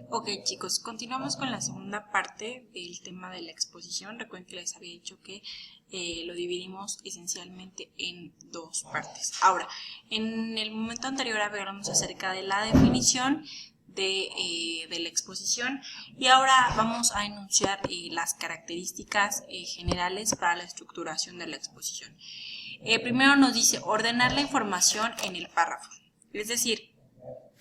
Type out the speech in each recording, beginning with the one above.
Ok, chicos, continuamos con la segunda parte del tema de la exposición. Recuerden que les había dicho que lo dividimos esencialmente en dos partes. Ahora, en el momento anterior hablamos acerca de la definición de la exposición y ahora vamos a enunciar las características generales para la estructuración de la exposición. Primero nos dice ordenar la información en el párrafo, es decir,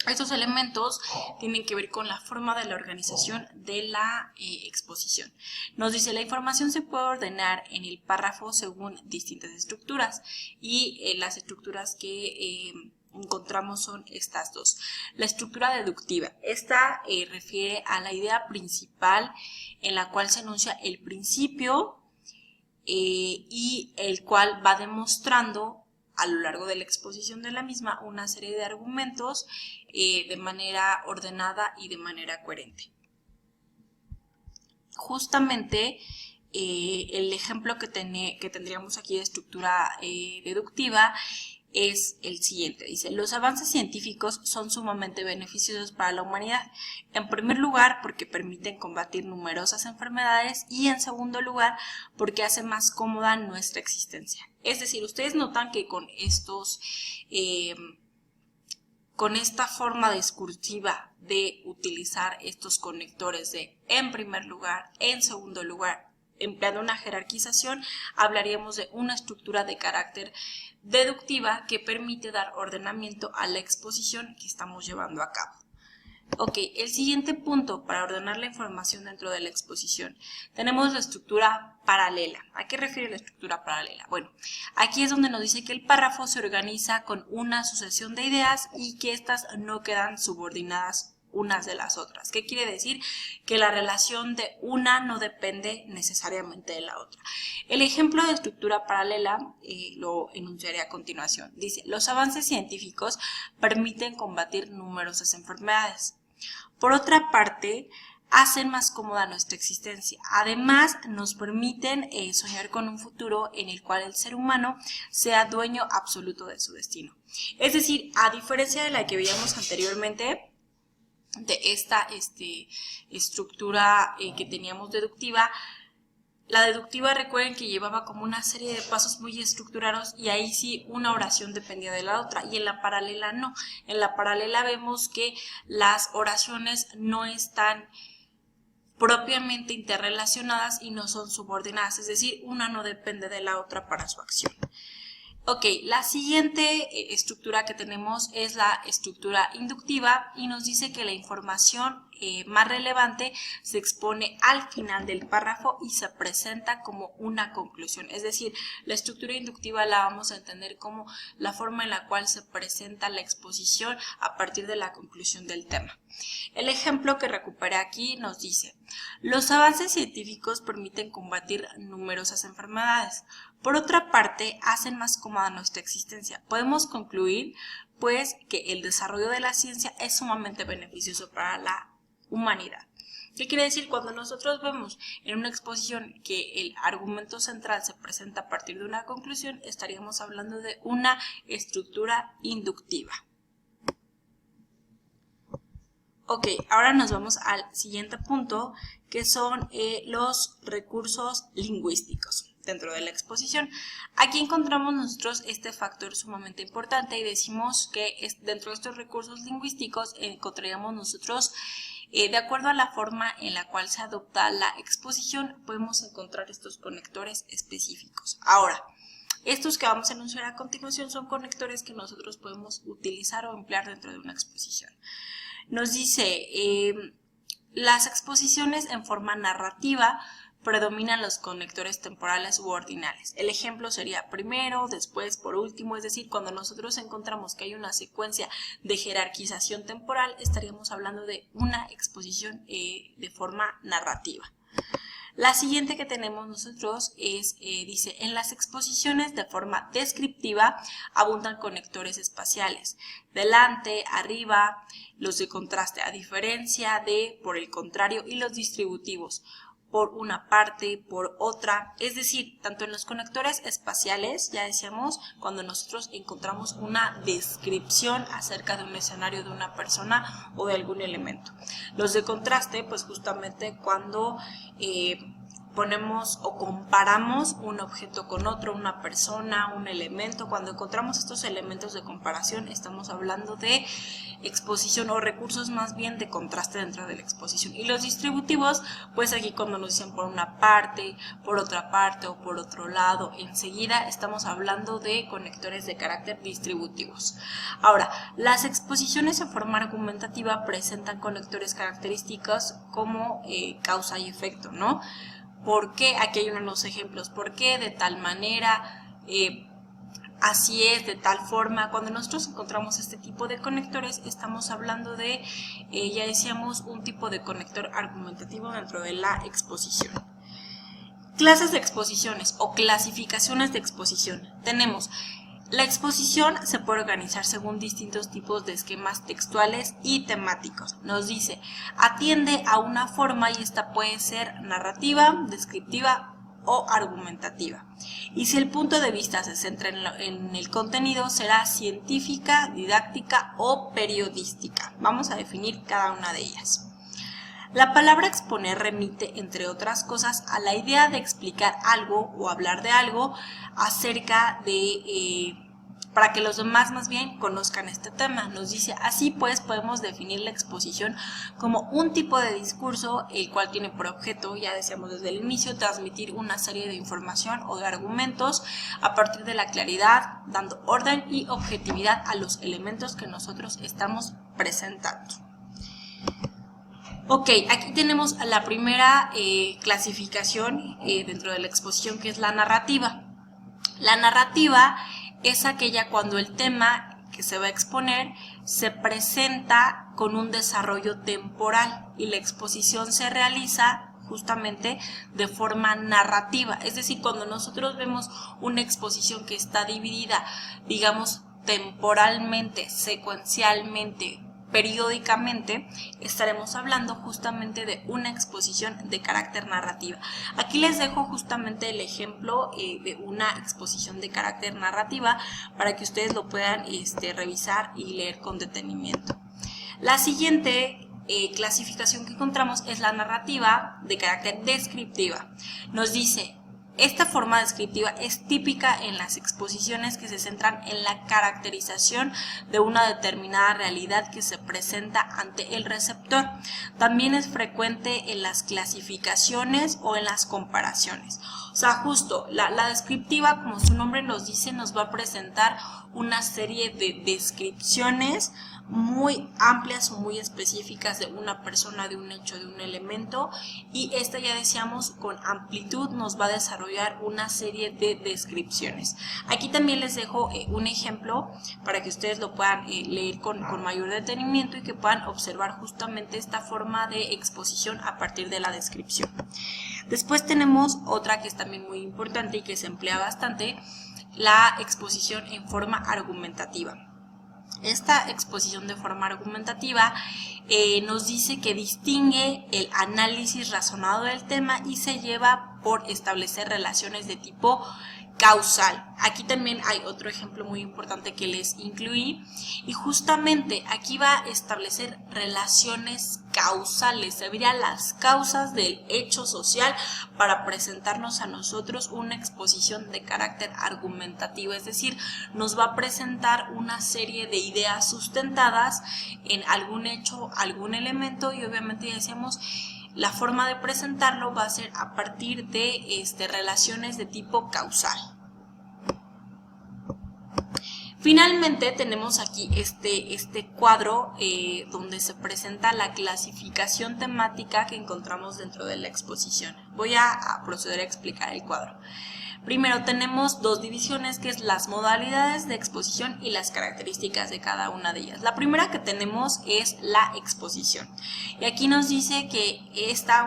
estos elementos tienen que ver con la forma de la organización de la exposición. Nos dice, la información se puede ordenar en el párrafo según distintas estructuras y las estructuras que encontramos son estas dos. La estructura deductiva, esta refiere a la idea principal en la cual se enuncia el principio y el cual va demostrando a lo largo de la exposición de la misma una serie de argumentos de manera ordenada y de manera coherente. Justamente el ejemplo que tendríamos aquí de estructura deductiva es el siguiente. Dice, los avances científicos son sumamente beneficiosos para la humanidad. En primer lugar, porque permiten combatir numerosas enfermedades y en segundo lugar, porque hacen más cómoda nuestra existencia. Es decir, ustedes notan que con esta forma discursiva de utilizar estos conectores de en primer lugar, en segundo lugar, empleando una jerarquización, hablaríamos de una estructura de carácter deductiva que permite dar ordenamiento a la exposición que estamos llevando a cabo. Ok, el siguiente punto para ordenar la información dentro de la exposición. Tenemos la estructura paralela. ¿A qué refiere la estructura paralela? Bueno, aquí es donde nos dice que el párrafo se organiza con una sucesión de ideas y que éstas no quedan subordinadas unas de las otras. ¿Qué quiere decir? Que la relación de una no depende necesariamente de la otra. El ejemplo de estructura paralela lo enunciaré a continuación. Dice, los avances científicos permiten combatir numerosas enfermedades. Por otra parte, hacen más cómoda nuestra existencia. Además, nos permiten soñar con un futuro en el cual el ser humano sea dueño absoluto de su destino. Es decir, a diferencia de la que veíamos anteriormente, de esta estructura que teníamos deductiva, la deductiva recuerden que llevaba como una serie de pasos muy estructurados y ahí sí una oración dependía de la otra y en la paralela no. En la paralela vemos que las oraciones no están propiamente interrelacionadas y no son subordinadas, es decir, una no depende de la otra para su acción. Ok, la siguiente estructura que tenemos es la estructura inductiva y nos dice que la información más relevante se expone al final del párrafo y se presenta como una conclusión. Es decir, la estructura inductiva la vamos a entender como la forma en la cual se presenta la exposición a partir de la conclusión del tema. El ejemplo que recuperé aquí nos dice, los avances científicos permiten combatir numerosas enfermedades. Por otra parte, hacen más cómoda nuestra existencia. Podemos concluir, pues, que el desarrollo de la ciencia es sumamente beneficioso para la humanidad. ¿Qué quiere decir? Cuando nosotros vemos en una exposición que el argumento central se presenta a partir de una conclusión, estaríamos hablando de una estructura inductiva. Ok, ahora nos vamos al siguiente punto, que son los recursos lingüísticos dentro de la exposición. Aquí encontramos nosotros este factor sumamente importante y decimos que dentro de estos recursos lingüísticos encontraríamos nosotros, de acuerdo a la forma en la cual se adopta la exposición, podemos encontrar estos conectores específicos. Ahora, estos que vamos a enunciar a continuación son conectores que nosotros podemos utilizar o emplear dentro de una exposición. Nos dice, las exposiciones en forma narrativa predominan los conectores temporales u ordinales. El ejemplo sería primero, después, por último, es decir, cuando nosotros encontramos que hay una secuencia de jerarquización temporal, estaríamos hablando de una exposición de forma narrativa. La siguiente que tenemos nosotros es, dice, en las exposiciones de forma descriptiva abundan conectores espaciales, delante, arriba, los de contraste, a diferencia de, por el contrario, y los distributivos, por una parte, por otra, es decir, tanto en los conectores espaciales, ya decíamos, cuando nosotros encontramos una descripción acerca de un escenario, de una persona o de algún elemento. Los de contraste, pues justamente cuando ponemos o comparamos un objeto con otro, una persona, un elemento. Cuando encontramos estos elementos de comparación, estamos hablando de exposición o recursos más bien de contraste dentro de la exposición. Y los distributivos, pues aquí cuando nos dicen por una parte, por otra parte o por otro lado, enseguida estamos hablando de conectores de carácter distributivos. Ahora, las exposiciones en forma argumentativa presentan conectores característicos como causa y efecto, ¿no? ¿Por qué? Aquí hay unos ejemplos. ¿Por qué? De tal manera, así es, de tal forma. Cuando nosotros encontramos este tipo de conectores, estamos hablando de, ya decíamos, un tipo de conector argumentativo dentro de la exposición. Clases de exposiciones o clasificaciones de exposición. Tenemos la exposición se puede organizar según distintos tipos de esquemas textuales y temáticos. Nos dice, atiende a una forma y esta puede ser narrativa, descriptiva o argumentativa. Y si el punto de vista se centra en el contenido, será científica, didáctica o periodística. Vamos a definir cada una de ellas. La palabra exponer remite, entre otras cosas, a la idea de explicar algo o hablar de algo acerca de, para que los demás más bien conozcan este tema. Nos dice, así pues podemos definir la exposición como un tipo de discurso, el cual tiene por objeto, ya decíamos desde el inicio, transmitir una serie de información o de argumentos a partir de la claridad, dando orden y objetividad a los elementos que nosotros estamos presentando. Ok, aquí tenemos la primera clasificación dentro de la exposición, que es la narrativa. La narrativa es aquella cuando el tema que se va a exponer se presenta con un desarrollo temporal y la exposición se realiza justamente de forma narrativa. Es decir, cuando nosotros vemos una exposición que está dividida, digamos, temporalmente, secuencialmente, periódicamente, estaremos hablando justamente de una exposición de carácter narrativa. Aquí les dejo justamente el ejemplo de una exposición de carácter narrativa para que ustedes lo puedan revisar y leer con detenimiento. La siguiente clasificación que encontramos es la narrativa de carácter descriptiva. Nos dice, esta forma descriptiva es típica en las exposiciones que se centran en la caracterización de una determinada realidad que se presenta ante el receptor. También es frecuente en las clasificaciones o en las comparaciones. O sea, justo la descriptiva, como su nombre nos dice, nos va a presentar una serie de descripciones muy amplias o muy específicas de una persona, de un hecho, de un elemento, y esta, ya decíamos, con amplitud nos va a desarrollar una serie de descripciones. Aquí también les dejo un ejemplo para que ustedes lo puedan leer con mayor detenimiento y que puedan observar justamente esta forma de exposición a partir de la descripción. Después tenemos otra que es también muy importante y que se emplea bastante, la exposición en forma argumentativa. Esta exposición de forma argumentativa nos dice que distingue el análisis razonado del tema y se lleva por establecer relaciones de tipo causal. Aquí también hay otro ejemplo muy importante que les incluí y justamente aquí va a establecer relaciones causales, se verían las causas del hecho social para presentarnos a nosotros una exposición de carácter argumentativo, es decir, nos va a presentar una serie de ideas sustentadas en algún hecho, algún elemento y obviamente ya decíamos, la forma de presentarlo va a ser a partir de relaciones de tipo causal. Finalmente tenemos aquí este cuadro donde se presenta la clasificación temática que encontramos dentro de la exposición. Voy a proceder a explicar el cuadro. Primero tenemos dos divisiones, que es las modalidades de exposición y las características de cada una de ellas. La primera que tenemos es la exposición. Y aquí nos dice que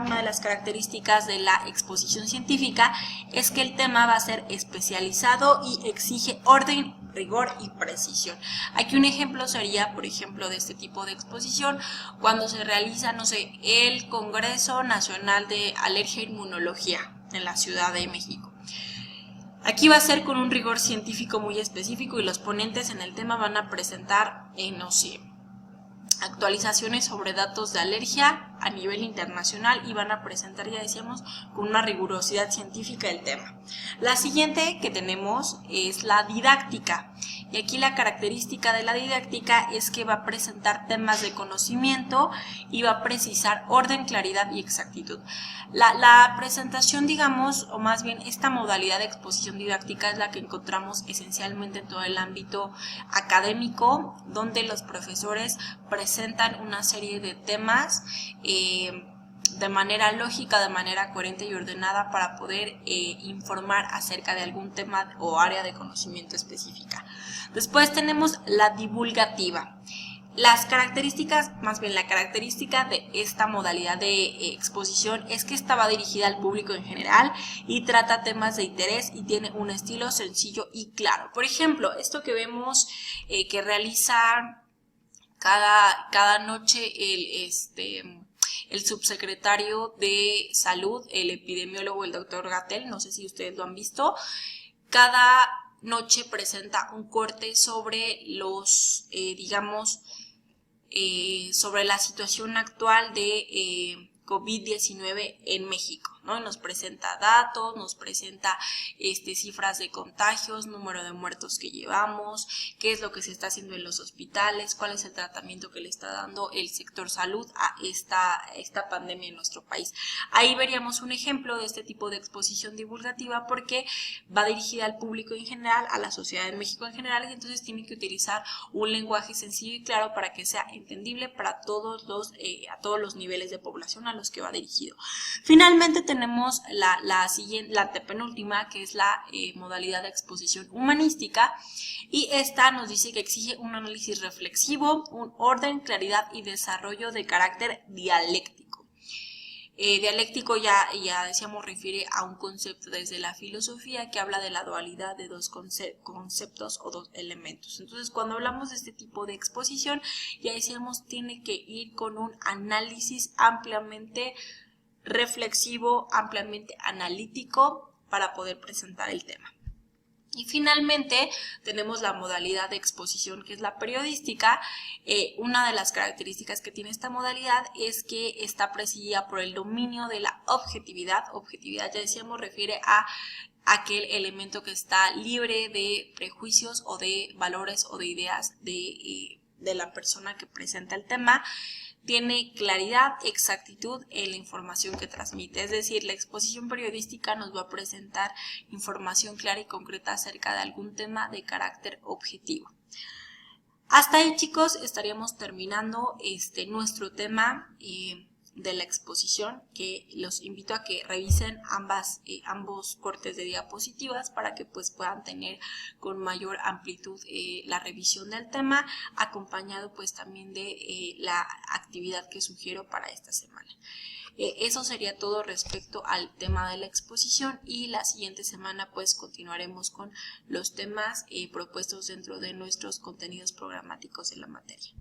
una de las características de la exposición científica es que el tema va a ser especializado y exige orden, rigor y precisión. Aquí un ejemplo sería, por ejemplo, de este tipo de exposición, cuando se realiza, no sé, el Congreso Nacional de Alergia e Inmunología en la Ciudad de México. Aquí va a ser con un rigor científico muy específico y los ponentes en el tema van a presentar, no sé, actualizaciones sobre datos de alergia a nivel internacional y van a presentar, ya decíamos, con una rigurosidad científica el tema. La siguiente que tenemos es la didáctica. Y aquí la característica de la didáctica es que va a presentar temas de conocimiento y va a precisar orden, claridad y exactitud. La presentación, digamos, o más bien esta modalidad de exposición didáctica es la que encontramos esencialmente en todo el ámbito académico, donde los profesores presentan una serie de temas de manera lógica, de manera coherente y ordenada para poder informar acerca de algún tema o área de conocimiento específica. Después tenemos la divulgativa. Las características, más bien la característica de esta modalidad de exposición es que esta va dirigida al público en general y trata temas de interés y tiene un estilo sencillo y claro. Por ejemplo, esto que vemos que realiza cada noche el subsecretario de Salud, el epidemiólogo, el doctor Gatell, no sé si ustedes lo han visto, cada noche presenta un corte sobre los, sobre la situación actual de COVID-19 en México, ¿no? Nos presenta datos, nos presenta cifras de contagios, número de muertos que llevamos, qué es lo que se está haciendo en los hospitales, cuál es el tratamiento que le está dando el sector salud a esta pandemia en nuestro país. Ahí veríamos un ejemplo de este tipo de exposición divulgativa porque va dirigida al público en general, a la sociedad de México en general, y entonces tiene que utilizar un lenguaje sencillo y claro para que sea entendible para a todos los niveles de población a los que va dirigido. Finalmente tenemos la antepenúltima, que es la modalidad de exposición humanística, y esta nos dice que exige un análisis reflexivo, un orden, claridad y desarrollo de carácter dialéctico. Dialéctico ya decíamos refiere a un concepto desde la filosofía que habla de la dualidad de dos conceptos o dos elementos. Entonces cuando hablamos de este tipo de exposición ya decíamos tiene que ir con un análisis ampliamente reflexivo, ampliamente analítico para poder presentar el tema. Y finalmente tenemos la modalidad de exposición que es la periodística. Una de las características que tiene esta modalidad es que está presidida por el dominio de la objetividad. Objetividad, ya decíamos, refiere a aquel elemento que está libre de prejuicios o de valores o de ideas de la persona que presenta el tema. Tiene claridad, exactitud en la información que transmite, es decir, la exposición periodística nos va a presentar información clara y concreta acerca de algún tema de carácter objetivo. Hasta ahí, chicos, estaríamos terminando nuestro tema de la exposición, que los invito a que revisen ambos cortes de diapositivas para que pues puedan tener con mayor amplitud la revisión del tema, acompañado pues también de la actividad que sugiero para esta semana. Eso sería todo respecto al tema de la exposición y la siguiente semana pues continuaremos con los temas propuestos dentro de nuestros contenidos programáticos en la materia.